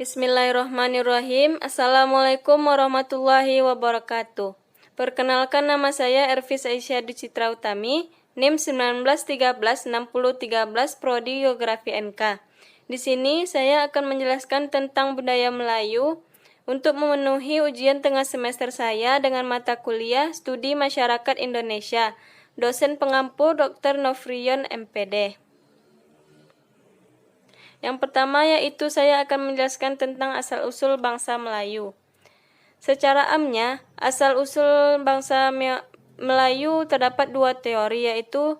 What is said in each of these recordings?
Bismillahirrahmanirrahim. Assalamualaikum warahmatullahi wabarakatuh. Perkenalkan, nama saya Ervis Aisyah Citra Utami, NIM 19136013, Prodi Geografi NK. Di sini saya akan menjelaskan tentang budaya Melayu untuk memenuhi ujian tengah semester saya dengan mata kuliah Studi Masyarakat Indonesia. Dosen pengampu Dr. Novrion MPD. Yang pertama yaitu saya akan menjelaskan tentang asal-usul bangsa Melayu. Secara amnya, asal-usul bangsa Melayu terdapat dua teori, yaitu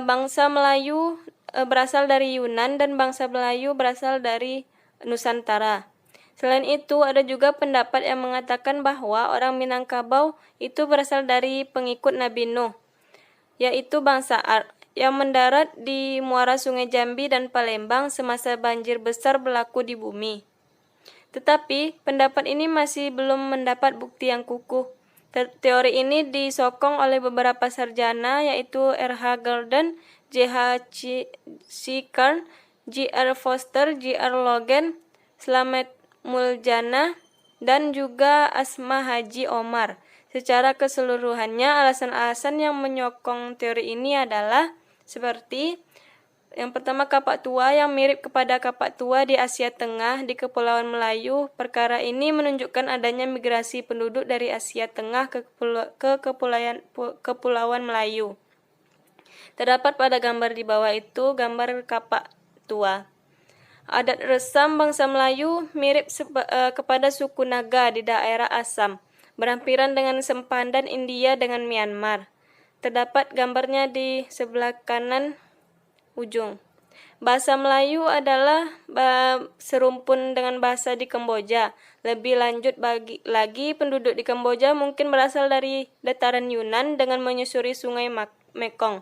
bangsa Melayu berasal dari Yunan dan bangsa Melayu berasal dari Nusantara. Selain itu, ada juga pendapat yang mengatakan bahwa orang Minangkabau itu berasal dari pengikut Nabi Nuh, yaitu bangsa Ar, yang mendarat di muara Sungai Jambi dan Palembang semasa banjir besar berlaku di bumi. Tetapi, pendapat ini masih belum mendapat bukti yang kukuh. Teori ini disokong oleh beberapa sarjana, yaitu R.H. Golden, J.H. Sikern, J.R. Foster, J.R. Logan, Slamet Muljana, dan juga Asma Haji Omar. Secara keseluruhannya, alasan-alasan yang menyokong teori ini adalah seperti yang pertama, kapak tua yang mirip kepada kapak tua di Asia Tengah di Kepulauan Melayu. Perkara ini menunjukkan adanya migrasi penduduk dari Asia Tengah ke Kepulauan Melayu. Terdapat pada gambar di bawah itu gambar kapak tua. Adat resam bangsa Melayu mirip kepada suku Naga di daerah Assam, berhampiran dengan sempadan India dengan Myanmar. Terdapat gambarnya di sebelah kanan ujung. Bahasa Melayu adalah serumpun dengan bahasa di Kamboja. Lebih lanjut lagi, penduduk di Kamboja mungkin berasal dari dataran Yunan dengan menyusuri sungai Mekong.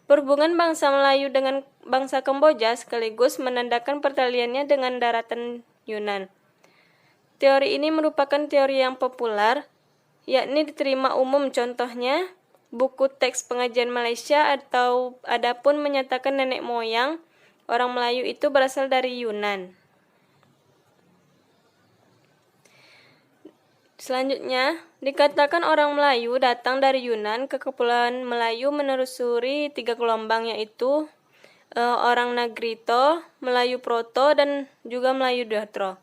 Perhubungan bangsa Melayu dengan bangsa Kamboja sekaligus menandakan pertaliannya dengan daratan Yunan. Teori ini merupakan teori yang populer, yakni diterima umum, contohnya buku teks pengajian Malaysia atau adapun menyatakan nenek moyang orang Melayu itu berasal dari Yunan. Selanjutnya, dikatakan orang Melayu datang dari Yunan ke Kepulauan Melayu menelusuri 3 gelombang, yaitu orang Negrito, Melayu Proto, dan juga Melayu Deutro.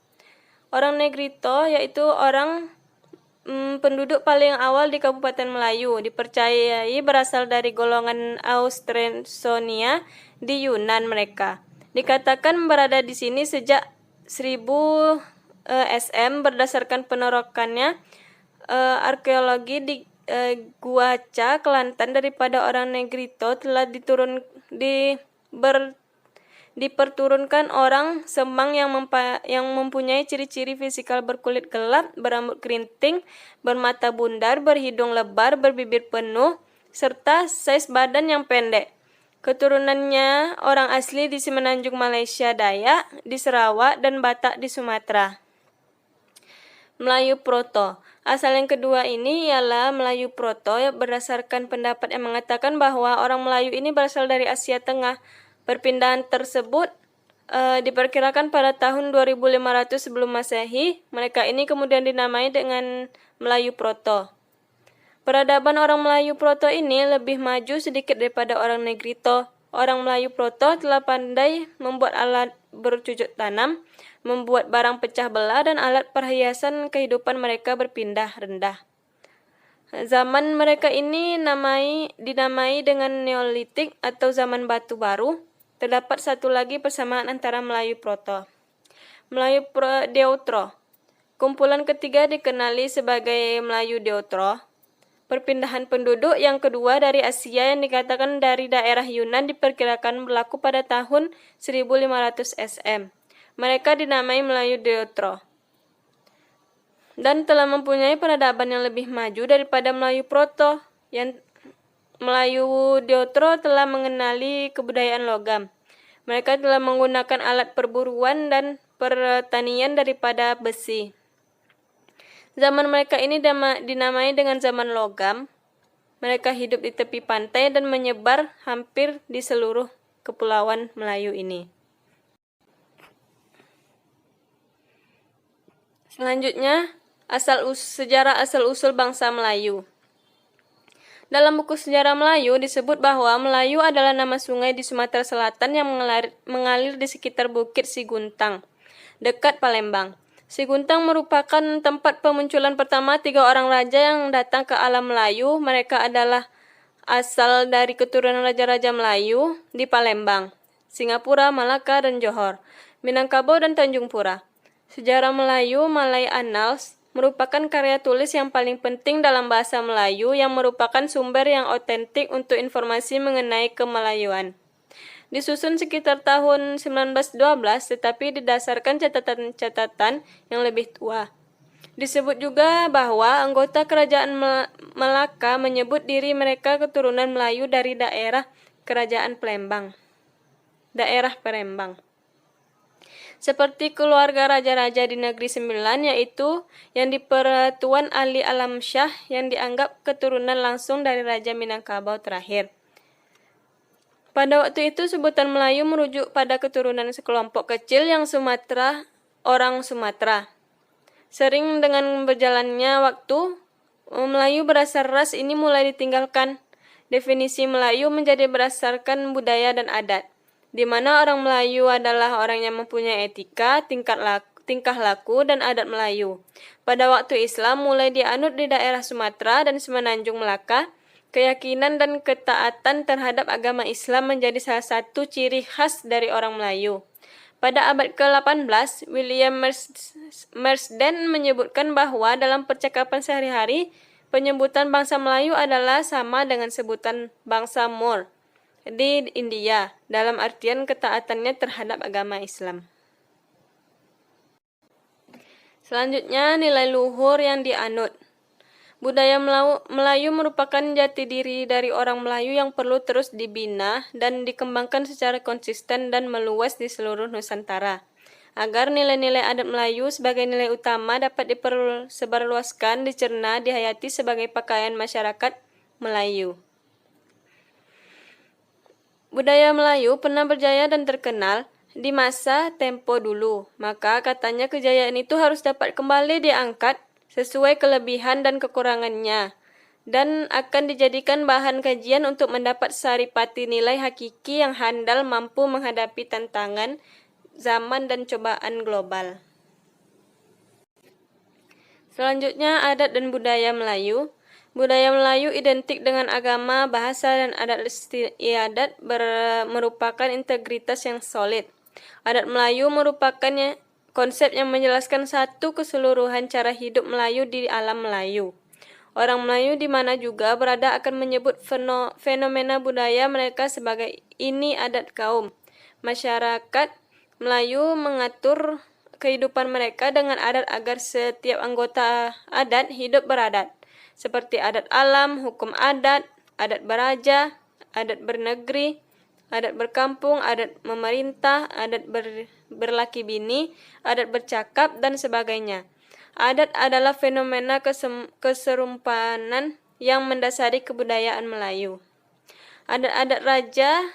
Orang Negrito yaitu orang penduduk paling awal di Kabupaten Melayu, dipercayai berasal dari golongan Austronesian di Yunan mereka. Dikatakan berada di sini sejak 1000 SM berdasarkan penerakannya arkeologi di Gua Ca, Kelantan, daripada orang Negrito telah diperturunkan orang Semang yang mempunyai ciri-ciri fisikal berkulit gelap, berambut keriting, bermata bundar, berhidung lebar, berbibir penuh, serta size badan yang pendek. Keturunannya orang asli di Semenanjung Malaysia, Dayak di Sarawak, dan Batak di Sumatera. Melayu Proto. Asal yang kedua ini ialah Melayu Proto, berdasarkan pendapat yang mengatakan bahwa orang Melayu ini berasal dari Asia Tengah. Perpindahan tersebut diperkirakan pada tahun 2500 sebelum Masehi. Mereka ini kemudian dinamai dengan Melayu Proto. Peradaban orang Melayu Proto ini lebih maju sedikit daripada orang Negrito. Orang Melayu Proto telah pandai membuat alat bercucuk tanam, membuat barang pecah belah, dan alat perhiasan kehidupan mereka berpindah rendah. Zaman mereka ini dinamai dengan Neolitik atau zaman batu baru. Terdapat satu lagi persamaan antara Melayu Proto. Melayu Deutro. Kumpulan ketiga dikenali sebagai Melayu Deutro. Perpindahan penduduk yang kedua dari Asia yang dikatakan dari daerah Yunan diperkirakan berlaku pada tahun 1500 SM. Mereka dinamai Melayu Deutro dan telah mempunyai peradaban yang lebih maju daripada Melayu Proto. Yang Melayu Deutro telah mengenali kebudayaan logam. Mereka telah menggunakan alat perburuan dan pertanian daripada besi. Zaman mereka ini dinamai dengan zaman logam. Mereka hidup di tepi pantai dan menyebar hampir di seluruh kepulauan Melayu ini. Selanjutnya, sejarah asal-usul bangsa Melayu. Dalam buku sejarah Melayu disebut bahwa Melayu adalah nama sungai di Sumatera Selatan yang mengalir di sekitar Bukit Siguntang, dekat Palembang. Siguntang merupakan tempat pemunculan pertama 3 orang raja yang datang ke alam Melayu. Mereka adalah asal dari keturunan raja-raja Melayu di Palembang, Singapura, Malaka, dan Johor, Minangkabau, dan Tanjung Pura. Sejarah Melayu Malay Annals merupakan karya tulis yang paling penting dalam bahasa Melayu yang merupakan sumber yang otentik untuk informasi mengenai kemelayuan. Disusun sekitar tahun 1912 tetapi didasarkan catatan-catatan yang lebih tua. Disebut juga bahwa anggota kerajaan Melaka menyebut diri mereka keturunan Melayu dari daerah kerajaan daerah Palembang. Seperti keluarga raja-raja di Negeri Sembilan, yaitu yang di Pertuan Ali Alam Syah yang dianggap keturunan langsung dari Raja Minangkabau terakhir. Pada waktu itu sebutan Melayu merujuk pada keturunan sekelompok kecil yang orang Sumatera. Sering dengan berjalannya waktu, Melayu berasal ras ini mulai ditinggalkan. Definisi Melayu menjadi berdasarkan budaya dan adat, di mana orang Melayu adalah orang yang mempunyai etika, tingkah laku, dan adat Melayu. Pada waktu Islam mulai dianut di daerah Sumatera dan Semenanjung Melaka, keyakinan dan ketaatan terhadap agama Islam menjadi salah satu ciri khas dari orang Melayu. Pada abad ke-18, William Marsden menyebutkan bahwa dalam percakapan sehari-hari, penyebutan bangsa Melayu adalah sama dengan sebutan bangsa Moor di India, dalam artian ketaatannya terhadap agama Islam. Selanjutnya, nilai luhur yang dianut. Budaya Melayu merupakan jati diri dari orang Melayu yang perlu terus dibina dan dikembangkan secara konsisten dan meluas di seluruh Nusantara, agar nilai-nilai adat Melayu sebagai nilai utama dapat disebarluaskan, dicerna, dihayati sebagai pakaian masyarakat Melayu. Budaya Melayu pernah berjaya dan terkenal di masa tempo dulu, maka katanya kejayaan itu harus dapat kembali diangkat sesuai kelebihan dan kekurangannya, dan akan dijadikan bahan kajian untuk mendapat saripati nilai hakiki yang handal mampu menghadapi tantangan zaman dan cobaan global. Selanjutnya, adat dan budaya Melayu. Budaya Melayu identik dengan agama, bahasa, dan adat istiadat merupakan integritas yang solid. Adat Melayu merupakan konsep yang menjelaskan satu keseluruhan cara hidup Melayu di alam Melayu. Orang Melayu di mana juga berada akan menyebut fenomena budaya mereka sebagai ini adat kaum. Masyarakat Melayu mengatur kehidupan mereka dengan adat agar setiap anggota adat hidup beradat, seperti adat alam, hukum adat, adat beraja, adat bernegeri, adat berkampung, adat memerintah, adat berlaki bini, adat bercakap, dan sebagainya. Adat adalah fenomena keserumpanan yang mendasari kebudayaan Melayu. Adat-adat raja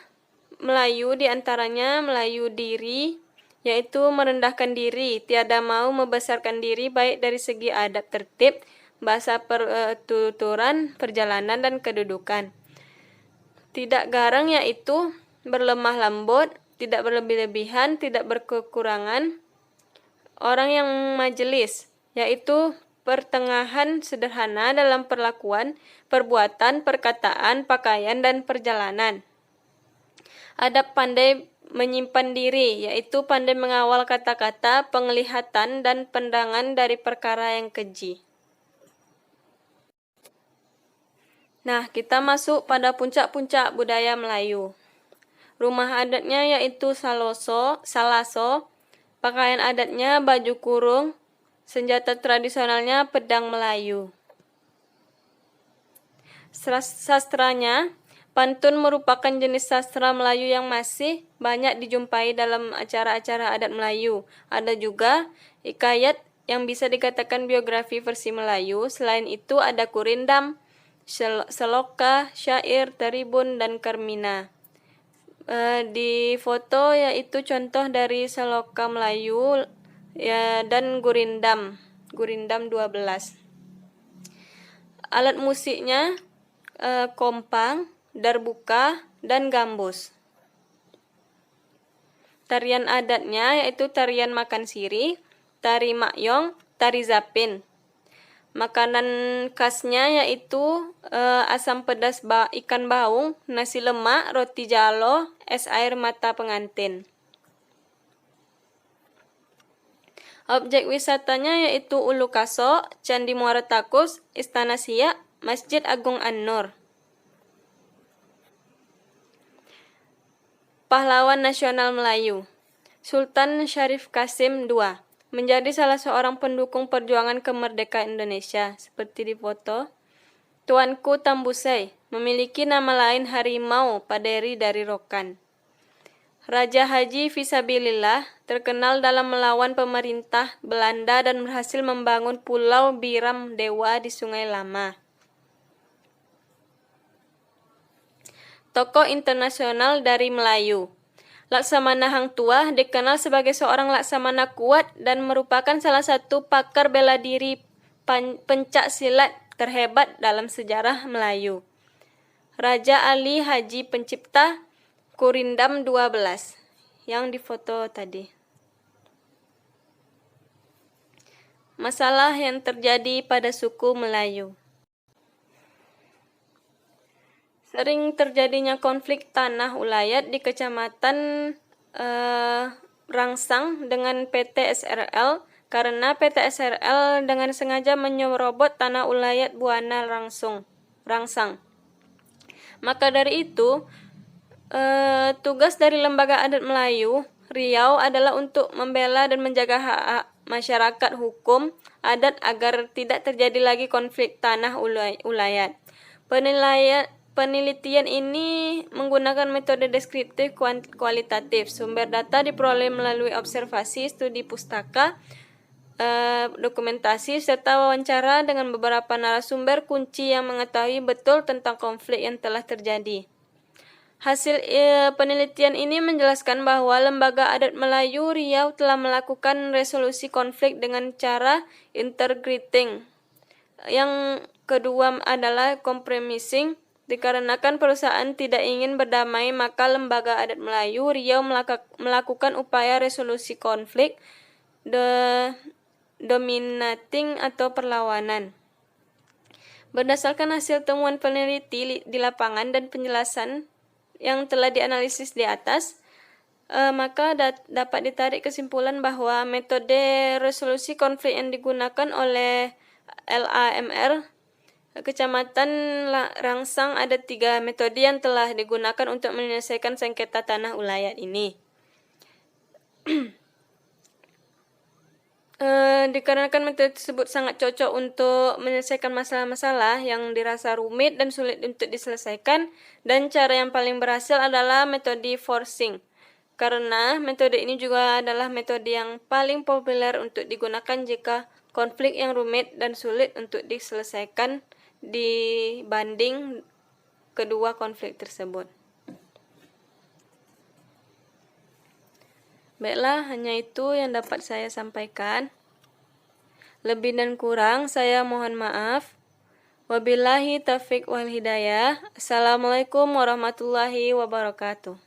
Melayu diantaranya Melayu diri, yaitu merendahkan diri, tiada mau membesarkan diri baik dari segi adat tertib, bahasa pertuturan, perjalanan, dan kedudukan. Tidak garang, yaitu berlemah lembut, tidak berlebih-lebihan, tidak berkekurangan. Orang yang majelis, yaitu pertengahan sederhana dalam perlakuan, perbuatan, perkataan, pakaian, dan perjalanan. Adab pandai menyimpan diri, yaitu pandai mengawal kata-kata, penglihatan, dan pandangan dari perkara yang keji. Nah, kita masuk pada puncak-puncak budaya Melayu. Rumah adatnya yaitu salaso, pakaian adatnya baju kurung, senjata tradisionalnya pedang Melayu. Sastranya, pantun merupakan jenis sastra Melayu yang masih banyak dijumpai dalam acara-acara adat Melayu. Ada juga hikayat yang bisa dikatakan biografi versi Melayu. Selain itu ada kurindam, seloka, syair, tribun, dan kermina. Di foto yaitu contoh dari seloka Melayu dan gurindam. Gurindam 12. Alat musiknya kompang, darbuka, dan gambus. Tarian adatnya yaitu tarian makan siri, tari makyong, tari zapin. Makanan khasnya yaitu asam pedas ikan baung, nasi lemak, roti jalo, es air mata pengantin. Objek wisatanya yaitu Ulu Kaso, Candi Muara Takus, Istana Siak, Masjid Agung An-Nur. Pahlawan Nasional Melayu. Sultan Syarif Kasim II menjadi salah seorang pendukung perjuangan kemerdekaan Indonesia, seperti di foto. Tuanku Tambusai memiliki nama lain Harimau Paderi dari Rokan. Raja Haji Fisabilillah terkenal dalam melawan pemerintah Belanda dan berhasil membangun Pulau Biram Dewa di Sungai Lama. Tokoh internasional dari Melayu. Laksamana Hang Tuah dikenal sebagai seorang laksamana kuat dan merupakan salah satu pakar bela diri pencak silat terhebat dalam sejarah Melayu. Raja Ali Haji Pencipta, Gurindam 12, yang difoto tadi. Masalah yang terjadi pada suku Melayu. Sering terjadinya konflik tanah ulayat di Kecamatan Rangsang dengan PT SRL karena PT SRL dengan sengaja menyerobot tanah ulayat Buana Rangsang. Maka dari itu, tugas dari Lembaga Adat Melayu Riau adalah untuk membela dan menjaga hak masyarakat hukum adat agar tidak terjadi lagi konflik tanah ulayat. Penelitian ini menggunakan metode deskriptif kualitatif. Sumber data diperoleh melalui observasi, studi pustaka, dokumentasi, serta wawancara dengan beberapa narasumber kunci yang mengetahui betul tentang konflik yang telah terjadi. Hasil penelitian ini menjelaskan bahwa Lembaga Adat Melayu Riau telah melakukan resolusi konflik dengan cara integrating. Yang kedua adalah compromising. Dikarenakan perusahaan tidak ingin berdamai, maka Lembaga Adat Melayu Riau melakukan upaya resolusi konflik, dominating atau perlawanan. Berdasarkan hasil temuan peneliti di lapangan dan penjelasan yang telah dianalisis di atas, maka dapat ditarik kesimpulan bahwa metode resolusi konflik yang digunakan oleh LAMR Kecamatan Rangsang ada 3 metode yang telah digunakan untuk menyelesaikan sengketa tanah ulayat ini. Dikarenakan metode tersebut sangat cocok untuk menyelesaikan masalah-masalah yang dirasa rumit dan sulit untuk diselesaikan, dan cara yang paling berhasil adalah metode forcing. Karena metode ini juga adalah metode yang paling populer untuk digunakan jika konflik yang rumit dan sulit untuk diselesaikan dibanding kedua konflik tersebut. Baiklah, hanya itu yang dapat saya sampaikan. Lebih dan kurang saya mohon maaf. Wabillahi taufiq wal hidayah. Assalamualaikum warahmatullahi wabarakatuh.